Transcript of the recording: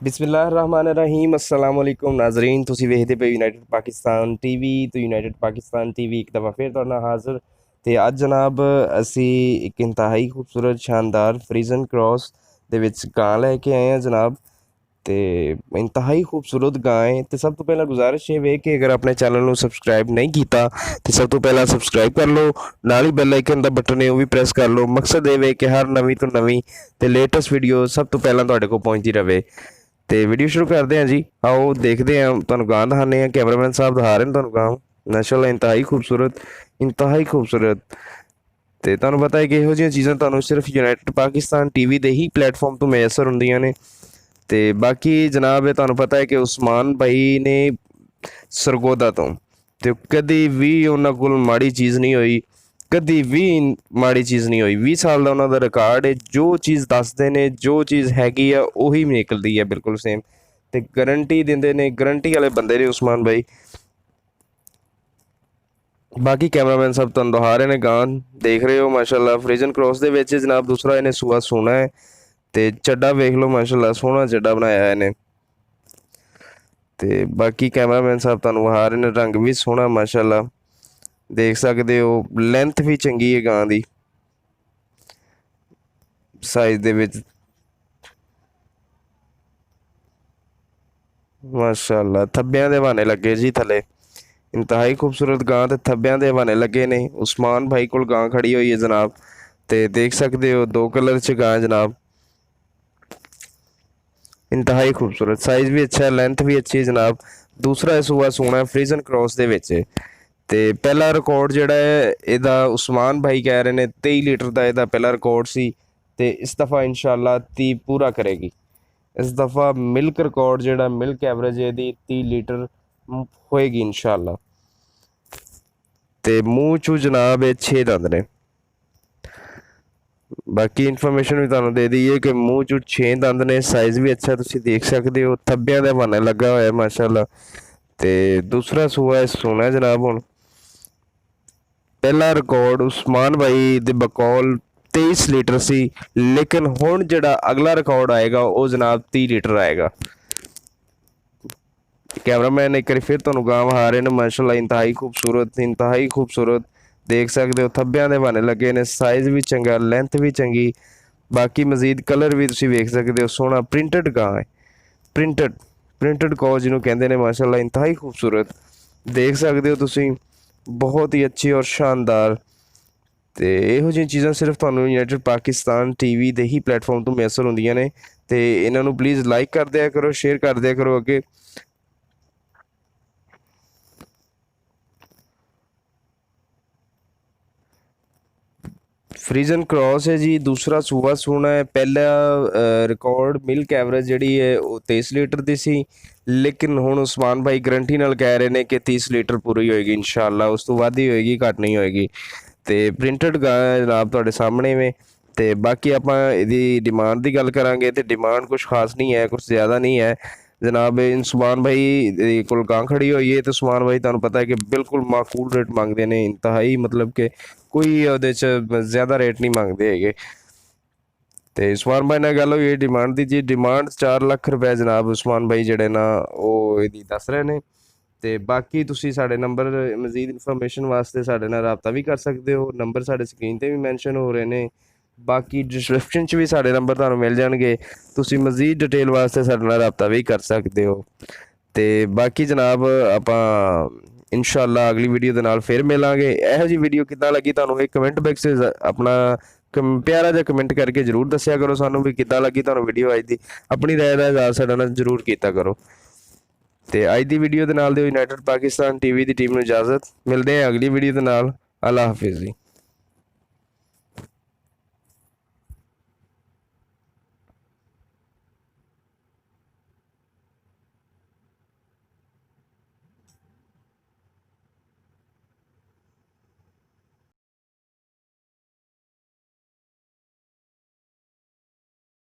बिस्मिल्लाहिर्रहमानिर्रहीम अस्सलाम वालेकुम नाजरीन ਤੁਸੀਂ ਵੇਖਦੇ ਪਏ ਯੂਨਾਈਟਿਡ ਪਾਕਿਸਤਾਨ ਟੀਵੀ ਤੇ ਯੂਨਾਈਟਿਡ ਪਾਕਿਸਤਾਨ ਟੀਵੀ ਇੱਕ ਦਫਾ ਫਿਰ ਤੁਹਾਡੇ ਨਾਲ ਹਾਜ਼ਰ ਤੇ ਅੱਜ ਜਨਾਬ ਅਸੀਂ ਇੱਕ ਇੰਤਹਾਈ ਖੂਬਸੂਰਤ ਸ਼ਾਨਦਾਰ ਫਰੀਜ਼ਨ ਕ੍ਰੋਸ ਦੇ ਵਿੱਚ ਗਾਂ ਲੈ ਕੇ ਆਏ ਹਾਂ ਜਨਾਬ ਤੇ ਇੰਤਹਾਈ ਖੂਬਸੂਰਤ ਗਾਂ ਹੈ ਤੇ ਸਭ ਤੋਂ ਪਹਿਲਾਂ ਗੁਜ਼ਾਰਿਸ਼ ਇਹ ਵੇ ਕਿ ਅਗਰ ਆਪਣੇ ਚੈਨਲ ਨੂੰ ਸਬਸਕ੍ਰਾਈਬ ਨਹੀਂ ਕੀਤਾ ਤੇ ਸਭ ਤੋਂ ਪਹਿਲਾਂ ਸਬਸਕ੍ਰਾਈਬ ਕਰ ਲਓ ਨਾਲ ਹੀ ਬੈਲ ਆਈਕਨ ਦਾ ਬਟਨ ਹੈ ਉਹ ਵੀ ਪ੍ਰੈਸ ਕਰ ਲਓ ਮਕਸਦ ਇਹ ਵੇ ਕਿ ਹਰ ਨਵੀਂ ਤੋਂ ਨਵੀਂ ਤੇ ਲੇਟੈਸਟ ਵੀਡੀਓ ਸਭ ਤੋਂ ਪਹਿਲਾਂ ਤੁਹਾਡੇ ਕੋਲ ਪਹੁੰਚਦੀ ਰਹੇ ਤੇ ਵੀਡੀਓ ਸ਼ੁਰੂ ਕਰਦੇ ਹਾਂ ਜੀ ਆਓ ਦੇਖਦੇ ਹਾਂ ਤੁਹਾਨੂੰ ਗਾਂ ਦਿਖਾਉਂਦੇ ਹਾਂ ਕੈਮਰਾਮੈਨ ਸਾਹਿਬ ਦਿਖਾ ਰਹੇ ਨੇ ਤੁਹਾਨੂੰ ਗਾਂ ਮਾਸ਼ਾਅੱਲਾ ਇੰਤਹਾਈ ਖੂਬਸੂਰਤ ਤੇ ਤੁਹਾਨੂੰ ਪਤਾ ਹੈ ਕਿ ਇਹੋ ਜਿਹੀਆਂ ਚੀਜ਼ਾਂ ਤੁਹਾਨੂੰ ਸਿਰਫ ਯੂਨਾਈਟਿਡ ਪਾਕਿਸਤਾਨ ਟੀਵੀ ਦੇ ਹੀ ਪਲੇਟਫਾਰਮ ਤੋਂ ਮੈਸਰ ਹੁੰਦੀਆਂ ਨੇ ਤੇ ਬਾਕੀ ਜਨਾਬ ਇਹ ਤੁਹਾਨੂੰ ਪਤਾ ਹੈ ਕਿ ਉਸਮਾਨ ਭਾਈ ਨੇ ਸਰਗੋਦਾ ਤੋਂ ਤੇ ਕਦੀ ਵੀ ਉਹਨਾਂ ਕੋਲ ਮਾੜੀ ਚੀਜ਼ ਨਹੀਂ ਹੋਈ ਕਦੀ ਵੀ ਮਾੜੀ ਚੀਜ਼ ਨਹੀਂ ਹੋਈ 20 ਸਾਲ ਦਾ ਉਹਨਾਂ ਦਾ ਰਿਕਾਰਡ ਹੈ ਜੋ ਚੀਜ਼ ਦੱਸਦੇ ਨੇ ਜੋ ਚੀਜ਼ ਹੈਗੀ ਆ ਉਹੀ ਨਿਕਲਦੀ ਹੈ ਬਿਲਕੁਲ ਸੇਮ ਤੇ ਗਰੰਟੀ ਦਿੰਦੇ ਨੇ ਗਰੰਟੀ ਵਾਲੇ ਬੰਦੇ ਨੇ ਉਸਮਾਨ ਭਾਈ ਬਾਕੀ ਕੈਮਰਾਮੈਨ ਸਭ ਤੁਹਾਨੂੰ ਦਿਖਾ ਰਹੇ ਨੇ ਗਾਂ ਦੇਖ ਰਹੇ ਹੋ ਮਾਸ਼ਾਅੱਲਾ ਫਰੀਜ਼ਨ ਕ੍ਰੋਸ ਦੇ ਵਿੱਚ ਜਨਾਬ ਦੂਸਰਾ ਇਹਨੇ ਸੂਆ ਸੋਹਣਾ ਹੈ ਤੇ ਚੱਡਾ ਵੇਖ ਲਓ ਮਾਸ਼ਾਅੱਲਾ ਸੋਹਣਾ ਚੱਡਾ ਬਣਾਇਆ ਇਹਨੇ ਤੇ ਬਾਕੀ ਕੈਮਰਾਮੈਨ ਸਾਹਿਬ ਤੁਹਾਨੂੰ ਵਿਖਾ ਰਹੇ ਨੇ ਰੰਗ ਵੀ ਸੋਹਣਾ ਮਾਸ਼ਾਅੱਲਾ ਦੇਖ ਸਕਦੇ ਹੋ ਲੈਂਥ ਵੀ ਚੰਗੀ ਹੈ ਗਾਂ ਦੀ ਸਾਈਜ਼ ਦੇ ਵਿੱਚ ਮਾਸ਼ਾਅੱਲਾ ਥੱਬਿਆਂ ਦੇ ਬਹਾਨੇ ਲੱਗੇ ਜੀ ਥੱਲੇ ਇੰਤਹਾਈ ਖੂਬਸੂਰਤ ਗਾਂ ਤੇ ਥੱਬਿਆਂ ਦੇ ਬਹਾਨੇ ਲੱਗੇ ਨੇ ਉਸਮਾਨ ਭਾਈ ਕੋਲ ਗਾਂ ਖੜੀ ਹੋਈ ਹੈ ਜਨਾਬ ਤੇ ਦੇਖ ਸਕਦੇ ਹੋ ਦੋ ਕਲਰ 'ਚ ਗਾਂ ਜਨਾਬ ਇੰਤਹਾਈ ਖੂਬਸੂਰਤ ਸਾਈਜ਼ ਵੀ ਅੱਛਾ ਹੈ ਲੈਂਥ ਵੀ ਅੱਛੀ ਹੈ ਜਨਾਬ ਦੂਸਰਾ ਸੂਆ ਸੋਹਣਾ ਫਰੀਜ਼ਨ ਕ੍ਰੋਸ ਦੇ ਵਿੱਚ ਤੇ ਪਹਿਲਾ ਰਿਕਾਰਡ ਜਿਹੜਾ ਹੈ ਇਹਦਾ ਉਸਮਾਨ ਭਾਈ ਕਹਿ ਰਹੇ ਨੇ 23 ਲੀਟਰ ਦਾ ਇਹਦਾ ਪਹਿਲਾ ਰਿਕਾਰਡ ਸੀ ਤੇ ਇਸ ਦਫਾ ਇਨਸ਼ਾਅੱਲਾ 30 ਪੂਰਾ ਕਰੇਗੀ ਇਸ ਦਫਾ ਮਿਲਕ ਰਿਕਾਰਡ ਜਿਹੜਾ ਮਿਲਕ ਐਵਰੇਜ ਇਹਦੀ 30 ਲੀਟਰ ਹੋਏਗੀ ਇਨਸ਼ਾਅੱਲਾ ਤੇ ਮੂੰਹ ਚੋਂ ਜਨਾਬ ਇਹ 6 ਦੰਦ ਨੇ ਬਾਕੀ ਇਨਫੋਰਮੇਸ਼ਨ ਵੀ ਤੁਹਾਨੂੰ ਦੇ ਦਈਏ ਕਿ ਮੂੰਹ ਚੋਂ 6 ਦੰਦ ਨੇ ਸਾਈਜ਼ ਵੀ ਅੱਛਾ ਤੁਸੀਂ ਦੇਖ ਸਕਦੇ ਹੋ ਥੱਬਿਆਂ ਦੇ ਬਹਾਨੇ ਲੱਗਾ ਹੋਇਆ ਮਾਸ਼ਾਅੱਲਾ ਤੇ ਦੂਸਰਾ ਸੂਆ ਸੋਹਣਾ ਜਨਾਬ ਹੁਣ ਪਹਿਲਾ ਰਿਕਾਰਡ ਉਸਮਾਨ ਭਾਈ ਦੇ ਬਕੌਲ 23 ਲੀਟਰ ਸੀ ਲੇਕਿਨ ਹੁਣ ਜਿਹੜਾ ਅਗਲਾ ਰਿਕਾਰਡ ਆਏਗਾ ਉਹ ਜਨਾਬ 30 ਲੀਟਰ ਆਏਗਾ ਕੈਮਰਾਮੈਨ ਇੱਕ ਵਾਰੀ ਫਿਰ ਤੁਹਾਨੂੰ ਗਾਂ ਵਿਖਾ ਰਹੇ ਨੇ ਮਾਸ਼ਾਅੱਲਾ ਇੰਤਹਾਈ ਖੂਬਸੂਰਤ ਦੇਖ ਸਕਦੇ ਹੋ ਥੱਬਿਆਂ ਦੇ ਬਹਾਨੇ ਲੱਗੇ ਨੇ ਸਾਈਜ਼ ਵੀ ਚੰਗਾ ਲੈਂਥ ਵੀ ਚੰਗੀ ਬਾਕੀ ਮਜ਼ੀਦ ਕਲਰ ਵੀ ਤੁਸੀਂ ਵੇਖ ਸਕਦੇ ਹੋ ਸੋਹਣਾ ਪ੍ਰਿੰਟਡ ਗਾਂ ਹੈ ਪ੍ਰਿੰਟਡ ਕੌ ਜਿਹਨੂੰ ਕਹਿੰਦੇ ਨੇ ਮਾਸ਼ਾਅੱਲਾ ਇੰਤਹਾਈ ਖੂਬਸੂਰਤ ਦੇਖ ਸਕਦੇ ਹੋ ਤੁਸੀਂ ਬਹੁਤ ਹੀ ਅੱਛੀ ਔਰ ਸ਼ਾਨਦਾਰ ਤੇ ਇਹੋ ਜਿਹੀਆਂ ਚੀਜ਼ਾਂ ਸਿਰਫ ਤੁਹਾਨੂੰ ਯੂਨਾਈਟਿਡ ਪਾਕਿਸਤਾਨ ਟੀਵੀ ਦੇ ਹੀ ਪਲੇਟਫਾਰਮ ਤੋਂ ਮੈਸਰ ਹੁੰਦੀਆਂ ਨੇ ਤੇ ਇਹਨਾਂ ਨੂੰ ਪਲੀਜ਼ ਲਾਈਕ ਕਰ ਦਿਆ ਕਰੋ ਸ਼ੇਅਰ ਕਰ ਦਿਆ ਕਰੋ ਅੱਗੇ ਫਰੀਜ਼ਨ ਕ੍ਰੋਸ ਹੈ ਜੀ ਦੂਸਰਾ ਸੂਆ ਸੋਹਣਾ ਹੈ ਪਹਿਲਾ ਰਿਕਾਰਡ ਮਿਲਕ ਐਵਰੇਜ ਜਿਹੜੀ ਹੈ ਉਹ 23 ਲੀਟਰ ਦੀ ਸੀ ਲੇਕਿਨ ਹੁਣ ਉਸਮਾਨ ਭਾਈ ਗਰੰਟੀ ਨਾਲ ਕਹਿ ਰਹੇ ਨੇ ਕਿ 30 ਲੀਟਰ ਪੂਰੀ ਹੋਏਗੀ ਇਨਸ਼ਾਅੱਲਾ ਉਸ ਤੋਂ ਵੱਧ ਹੀ ਹੋਏਗੀ ਘੱਟ ਨਹੀਂ ਹੋਏਗੀ ਤੇ ਪ੍ਰਿੰਟਡ ਗਾਂ ਜਨਾਬ ਤੁਹਾਡੇ ਸਾਹਮਣੇ ਵੇ ਤੇ ਬਾਕੀ ਆਪਾਂ ਇਹਦੀ ਡਿਮਾਂਡ ਦੀ ਗੱਲ ਕਰਾਂਗੇ ਤੇ ਡਿਮਾਂਡ ਕੁਝ ਖਾਸ ਨਹੀਂ ਹੈ ਕੁਝ ਜ਼ਿਆਦਾ ਨਹੀਂ ਹੈ जनाब उस्मान भाई कोल गां खड़ी हुई है तो उस्मान भाई तुहानूं पता है कि बिल्कुल माकूल रेट मंगते हैं इंतहाई मतलब कि कोई उहदे च ज़्यादा रेट नहीं मंगते है तो उस्मान भाई नाल गल होई डिमांड दी जी डिमांड 4 लाख रुपए जनाब उस्मान भाई जिहड़े ना वो इहदी दस रहे हैं तो बाकी तुसीं साडे नंबर मजीद इन्फॉर्मेशन वास्ते साडे नाल राबता भी कर सकते हो नंबर साडे स्क्रीन ते भी मैंशन हो रहे हैं बाकी डिस्क्रिप्शन च भी साढ़े नंबर तुहानूं मिल जाएंगे तुसीं मजीद डिटेल वास्ते साडे नाल राबता भी कर सकते हो तो बाकी जनाब आपां इंशाअल्लाह अगली वीडियो दे नाल फिर मिलांगे इहो जी वीडियो किद्दां लगी तुहानूं एक कमेंट बॉक्स अपना प्यारा जिहा कमेंट करके जरूर दस्सिया करो सानूं भी किद्दां लगी तुहानूं वीडियो अज दी अपनी राय दा इज़हार साडे नाल जरूर कीता करो तो अज दी वीडियो दे नाल दिओ यूनाइटेड पाकिस्तान टीवी दी टीम नूं इजाज़त मिलदे हैं अगली वीडियो दे नाल अल्लाह हाफिज़ जी।